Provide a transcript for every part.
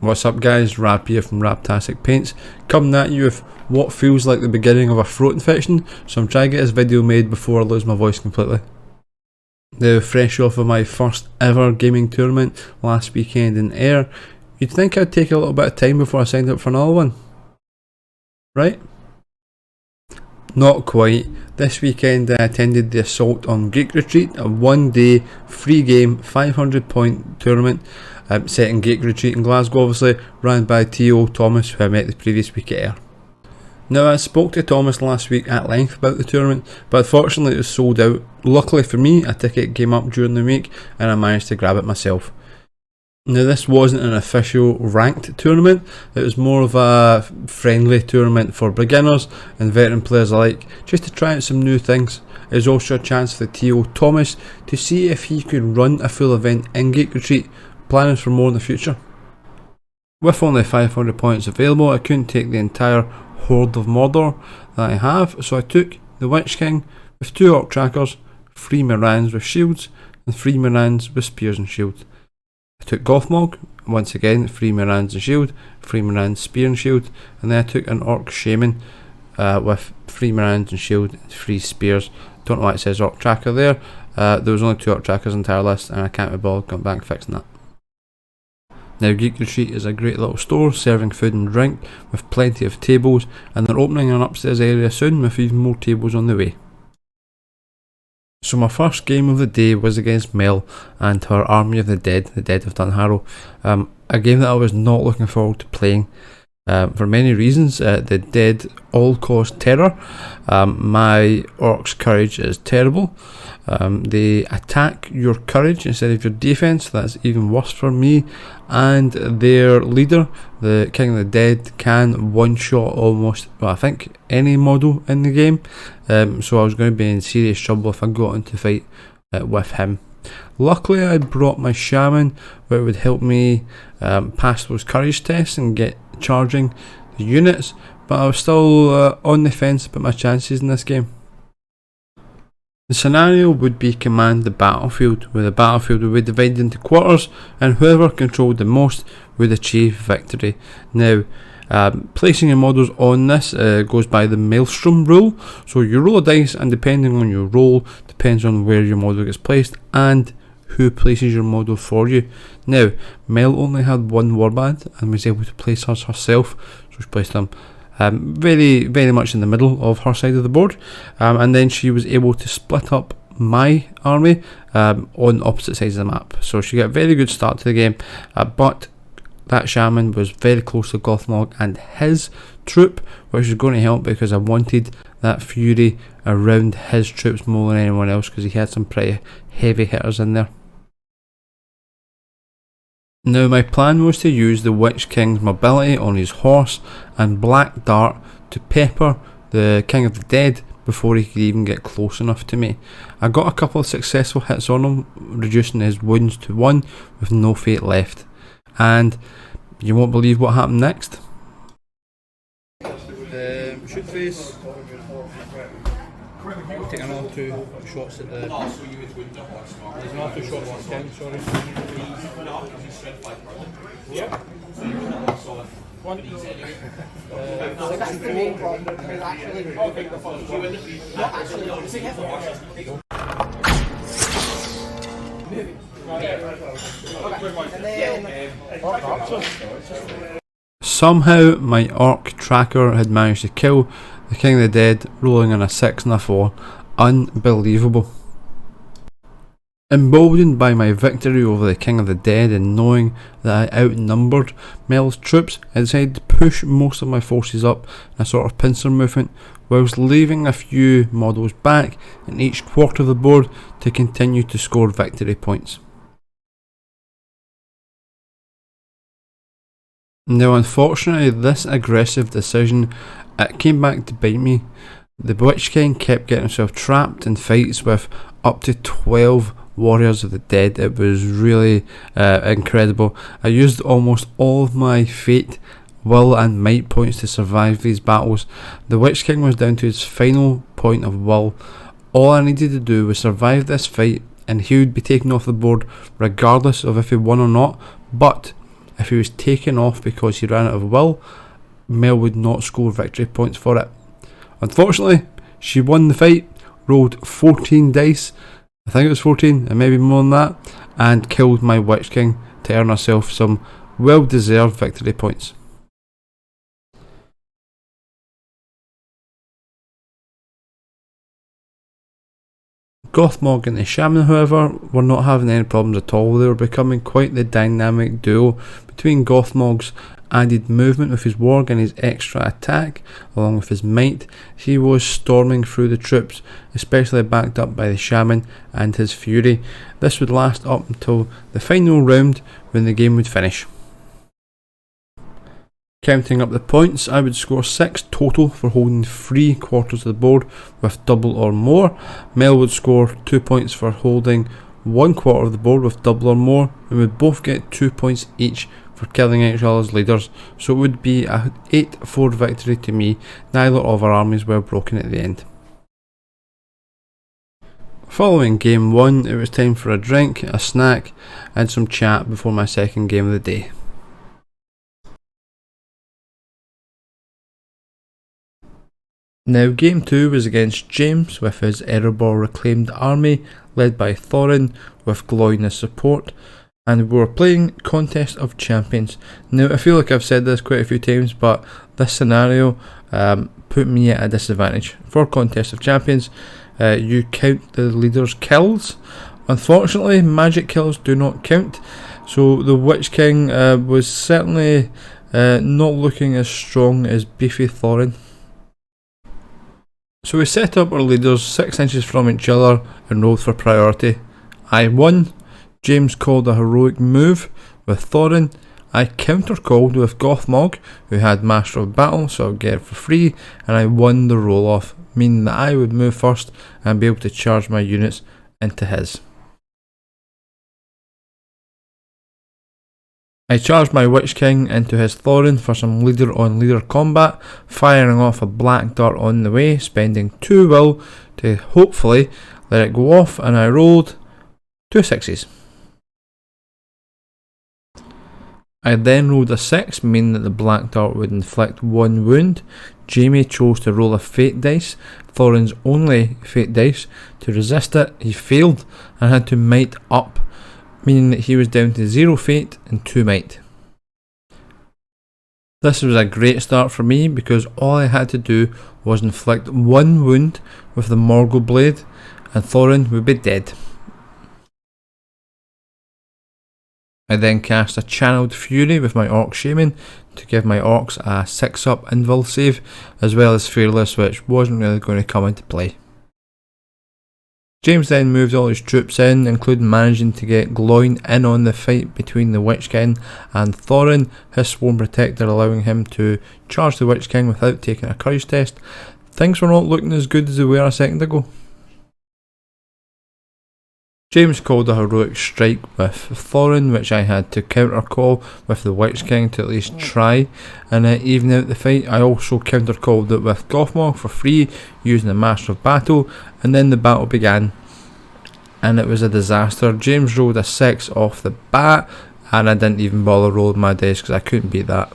What's up guys, Rab here from Rabtastic Paints, coming at you with what feels like the beginning of a throat infection, so I'm trying to get this video made before I lose my voice completely. Now, fresh off of my first ever gaming tournament last weekend in Ayr, you'd think I'd take a little bit of time before I signed up for another one, right? Not quite. This weekend I attended the Assault on Geek Retreat, a one-day, free game, 500 point tournament set in Geek Retreat in Glasgow, obviously, ran by T.O. Thomas, who I met the previous week at Ayr. Now, I spoke to Thomas last week at length about the tournament, but unfortunately it was sold out. Luckily for me, a ticket came up during the week and I managed to grab it myself. Now, this wasn't an official ranked tournament, it was more of a friendly tournament for beginners and veteran players alike, just to try out some new things. It was also a chance for T.O. Thomas to see if he could run a full event in Geek Retreat, planning for more in the future. With only 500 points available, I couldn't take the entire Horde of Mordor that I have, so I took the Witch King with 2 Orc Trackers, 3 Morans with shields, and 3 Morans with spears and shield. I took Gothmog, once again 3 Morans and shield, 3 Morans spear and shield, and then I took an Orc Shaman with 3 Morans and shield, 3 spears. Don't know why it says Orc Tracker there. There was only 2 Orc Trackers in the entire list and I can't be bothered going back fixing that. Now, Geek Retreat is a great little store serving food and drink with plenty of tables, and they're opening an upstairs area soon with even more tables on the way. So my first game of the day was against Mel and her Army of the Dead of Dunharrow. A game that I was not looking forward to playing for many reasons. The Dead all cause terror. My Orc's courage is terrible. They attack your courage instead of your defense, that's even worse for me, and their leader, the King of the Dead, can one-shot almost, well, I think any model in the game, so I was going to be in serious trouble if I got into a fight with him. Luckily I brought my Shaman, where it would help me pass those courage tests and get charging the units, but I was still on the fence about my chances in this game. The scenario would be command the battlefield, where the battlefield would be divided into quarters and whoever controlled the most would achieve victory. Now, placing your models on this goes by the Maelstrom rule, so you roll a dice and depending on your roll depends on where your model gets placed and who places your model for you. Now, Mel only had 1 warband and was able to place hers herself, so she placed them very much in the middle of her side of the board, and then she was able to split up my army on opposite sides of the map, so she got a very good start to the game, but that Shaman was very close to Gothmog and his troop, which is going to help because I wanted that fury around his troops more than anyone else because he had some pretty heavy hitters in there. Now, my plan was to use the Witch King's mobility on his horse and Black Dart to pepper the King of the Dead before he could even get close enough to me. I got a couple of successful hits on him, reducing his wounds to 1 with no fate left. And you won't believe what happened next. Shoot phase. Take another 2 shots at the... There's another 2 shots at the King, sorry. Yeah. One. Somehow my Orc Tracker had managed to kill the King of the Dead, rolling in a 6 and a 4. Unbelievable. Emboldened by my victory over the King of the Dead and knowing that I outnumbered Mel's troops, I decided to push most of my forces up in a sort of pincer movement, whilst leaving a few models back in each quarter of the board to continue to score victory points. Now, unfortunately, this aggressive decision came back to bite me. The Witch King kept getting himself trapped in fights with up to 12 Warriors of the Dead. It was really incredible. I used almost all of my fate, will and might points to survive these battles. The Witch King was down to his final point of will. All I needed to do was survive this fight and he would be taken off the board regardless of if he won or not, but if he was taken off because he ran out of will, Mel would not score victory points for it. Unfortunately, she won the fight, rolled 14 dice, I think it was 14 and maybe more than that, and killed my Witch King to earn herself some well deserved victory points. Gothmog and the Shaman, however, were not having any problems at all. They were becoming quite the dynamic duo between Gothmog's added movement with his warg and his extra attack, along with his might. He was storming through the troops, especially backed up by the Shaman and his fury. This would last up until the final round when the game would finish. Counting up the points, I would score 6 total for holding 3 quarters of the board with double or more. Mel would score 2 points for holding 1 quarter of the board with double or more, and would both get 2 points each for killing each other's leaders, so it would be a 8-4 victory to me. Neither of our armies were broken at the end. Following game 1, it was time for a drink, a snack and some chat before my second game of the day. Now game 2 was against James with his Erebor reclaimed army led by Thorin with Gloin as support, and we were playing Contest of Champions. Now I feel like I've said this quite a few times, but this scenario put me at a disadvantage. For Contest of Champions, you count the leader's kills. Unfortunately, magic kills do not count, so the Witch King was certainly not looking as strong as beefy Thorin. So we set up our leaders 6 inches from each other and rolled for priority. I won. James called a heroic move with Thorin. I counter-called with Gothmog, who had Master of Battle, so I would get it for free, and I won the roll-off, meaning that I would move first and be able to charge my units into his. I charged my Witch King into his Thorin for some leader-on-leader combat, firing off a black dart on the way, spending 2 will to hopefully let it go off, and I rolled 2 6s. I then rolled a 6, meaning that the black dart would inflict 1 wound. Jamie chose to roll a fate dice, Thorin's only fate dice. To resist it, he failed and had to might up, meaning that he was down to 0 fate and 2 might. This was a great start for me because all I had to do was inflict 1 wound with the Morgul blade and Thorin would be dead. I then cast a Channeled Fury with my Orc Shaman to give my Orcs a 6-up invul save, as well as Fearless, which wasn't really going to come into play. James then moved all his troops in, including managing to get Gloin in on the fight between the Witch King and Thorin, his Sworn Protector allowing him to charge the Witch King without taking a courage test. Things were not looking as good as they were a second ago. James called a heroic strike with Thorin, which I had to counter call with the Witch King to at least try and even out the fight. I also counter called it with Gothmog for free using the Master of Battle, and then the battle began and it was a disaster. James rolled a 6 off the bat and I didn't even bother rolling my dice because I couldn't beat that.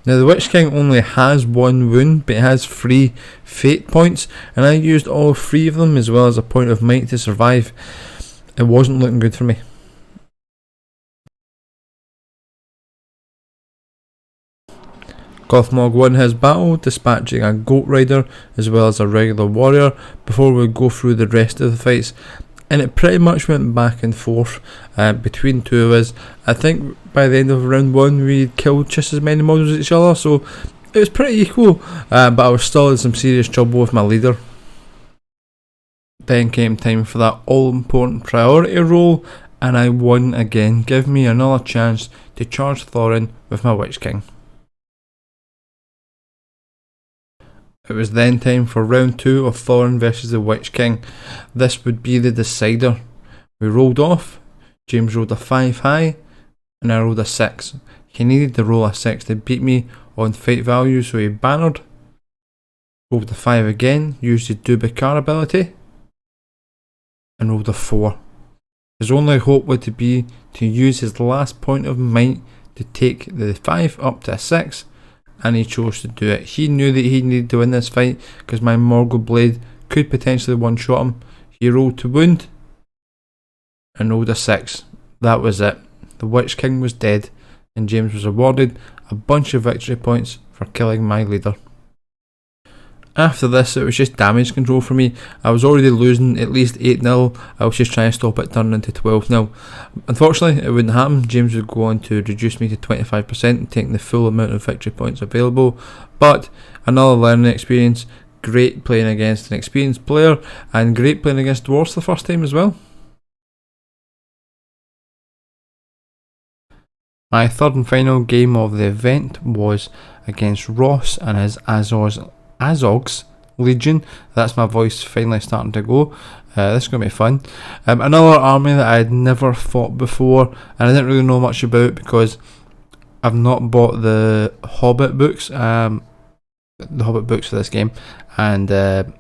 Now the Witch King only has 1 wound, but it has 3 fate points, and I used all 3 of them as well as a point of might to survive. It wasn't looking good for me. Gothmog won his battle, dispatching a Goat Rider as well as a regular warrior before we go through the rest of the fights. And it pretty much went back and forth between 2 of us. I think by the end of round 1 we killed just as many models as each other, so it was pretty equal, but I was still in some serious trouble with my leader. Then came time for that all important priority roll, and I won again, giving me another chance to charge Thorin with my Witch King. It was then time for round 2 of Thorin versus the Witch King. This would be the decider. We rolled off. James rolled a 5 high and I rolled a 6. He needed to roll a 6 to beat me on fate value, so he bannered. Rolled a 5 again, used his Dubikar ability and rolled a 4. His only hope would to be to use his last point of might to take the 5 up to a 6, and he chose to do it. He knew that he needed to win this fight because my Morgul blade could potentially one-shot him. He rolled to wound and rolled a 6. That was it. The Witch King was dead, and James was awarded a bunch of victory points for killing my leader. After this, it was just damage control for me. I was already losing at least 8-0. I was just trying to stop it turning into 12-0. Unfortunately, it wouldn't happen. James would go on to reduce me to 25% and take the full amount of victory points available. But another learning experience. Great playing against an experienced player, and great playing against dwarves the first time as well. My third and final game of the event was against Ross and his Azog's Legion. That's my voice finally starting to go. This is going to be fun. Another army that I had never fought before, and I didn't really know much about because I've not bought the Hobbit books. The Hobbit books for this game, and I'm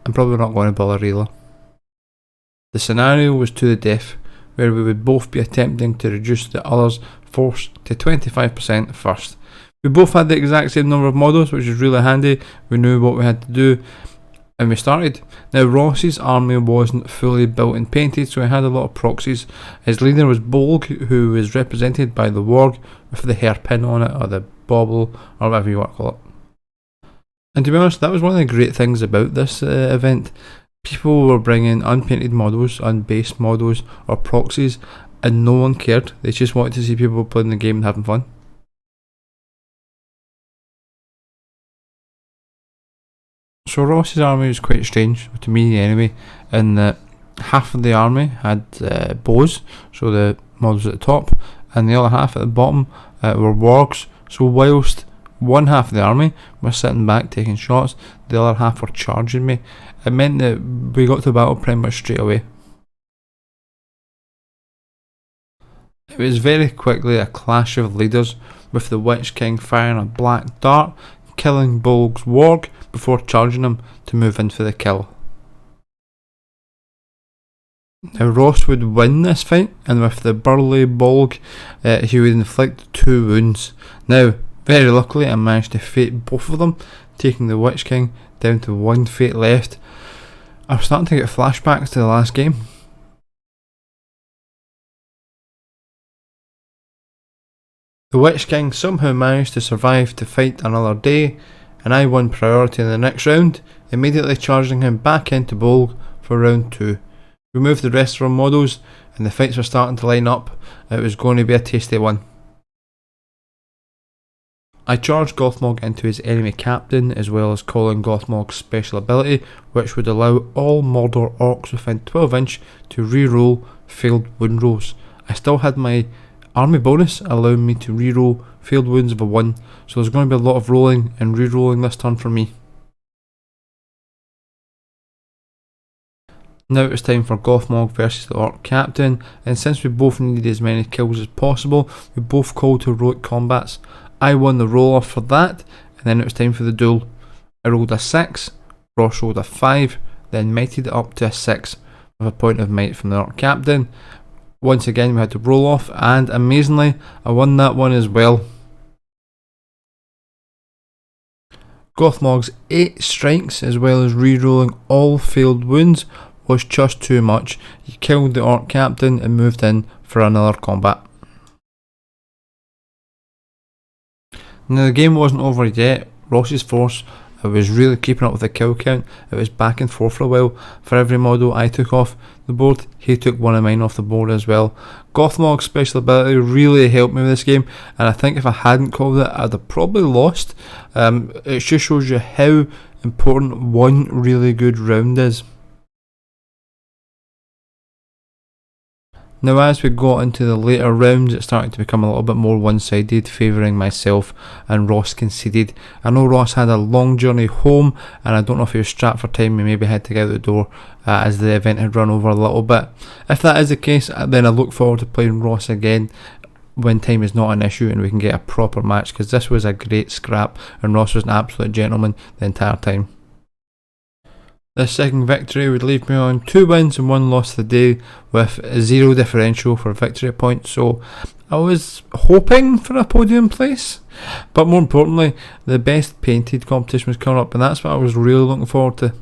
probably not going to bother either. The scenario was to the death, where we would both be attempting to reduce the other's force to 25% first. We both had the exact same number of models, which was really handy. We knew what we had to do, and we started. Now, Ross's army wasn't fully built and painted, so he had a lot of proxies. His leader was Bolg, who was represented by the warg with the hairpin on it, or the bauble, or whatever you want to call it. And to be honest, that was one of the great things about this event. People were bringing unpainted models, unbased models, or proxies, and no one cared. They just wanted to see people playing the game and having fun. So Ross's army was quite strange, to me anyway, in that half of the army had bows, so the models at the top, and the other half at the bottom were wargs. So whilst one half of the army was sitting back taking shots, the other half were charging me. It meant that we got to battle pretty much straight away. It was very quickly a clash of leaders, with the Witch King firing a black dart, killing Bolg's warg before charging him to move in for the kill. Now Ross would win this fight, and with the burly Bolg, he would inflict 2 wounds. Now, very luckily, I managed to fate both of them, taking the Witch King down to 1 fate left. I was starting to get flashbacks to the last game. The Witch King somehow managed to survive to fight another day, and I won priority in the next round, immediately charging him back into Bolg for round 2. We moved the rest of our models, and the fights were starting to line up. It was going to be a tasty one. I charged Gothmog into his enemy captain, as well as calling Gothmog's special ability, which would allow all Mordor orcs within 12 inch to re-roll failed wound rolls. I still had my army bonus allowing me to re-roll failed wounds of a 1, so there's going to be a lot of rolling and re-rolling this turn for me. Now it was time for Gothmog versus the Orc Captain, and since we both needed as many kills as possible, we both called heroic combats. I won the roll off for that, and then it was time for the duel. I rolled a 6, Ross rolled a 5, then mighted it up to a 6 with a point of might from the Orc Captain. Once again we had to roll off, and amazingly I won that one as well. Gothmog's 8 strikes, as well as re-rolling all failed wounds, was just too much. He killed the Orc Captain and moved in for another combat. Now the game wasn't over yet. Ross's force was really keeping up with the kill count. It was back and forth for a while. For every model I took off the board, he took one of mine off the board as well. Gothmog's special ability really helped me with this game, and I think if I hadn't called it, I'd have probably lost. It just shows you how important one really good round is. Now as we got into the later rounds, it started to become a little bit more one-sided, favouring myself, and Ross conceded. I know Ross had a long journey home, and I don't know if he was strapped for time. He maybe had to get out the door as the event had run over a little bit. If that is the case, then I look forward to playing Ross again when time is not an issue and we can get a proper match, because this was a great scrap and Ross was an absolute gentleman the entire time. This second victory would leave me on 2 wins and 1 loss of the day with 0 differential for victory points, so I was hoping for a podium place, but more importantly the best painted competition was coming up and that's what I was really looking forward to.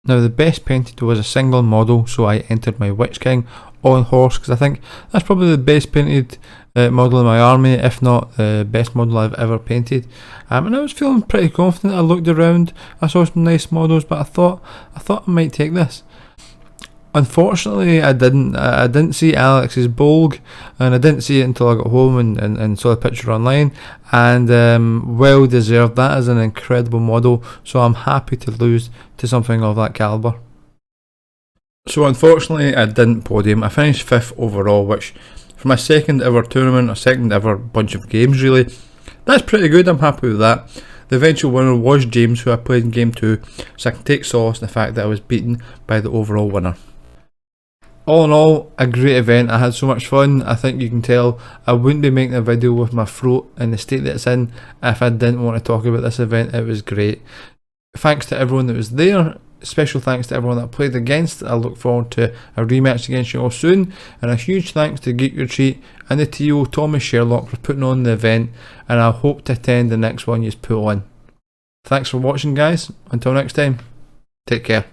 Now the best painted was a single model, so I entered my Witch King on horse because I think that's probably the best painted model in my army, if not the best model I've ever painted. And I was feeling pretty confident. I looked around, I saw some nice models, but I thought I might take this. Unfortunately, I didn't see Alex's Bolg, and I didn't see it until I got home and saw the picture online. And well deserved. That is an incredible model, so I'm happy to lose to something of that calibre. So unfortunately, I didn't podium. I finished 5th overall, which for my second ever tournament, or second ever bunch of games really, that's pretty good. I'm happy with that. The eventual winner was James, who I played in game 2, so I can take solace in the fact that I was beaten by the overall winner. All in all, a great event. I had so much fun. I think you can tell I wouldn't be making a video with my throat in the state that it's in if I didn't want to talk about this event. It was great. Thanks to everyone that was there. Special thanks to everyone that I played against. I look forward to a rematch against you all soon. And a huge thanks to Geek Retreat and the TO Thomas Sherlock for putting on the event. And I hope to attend the next one you put on. Thanks for watching, guys. Until next time, take care.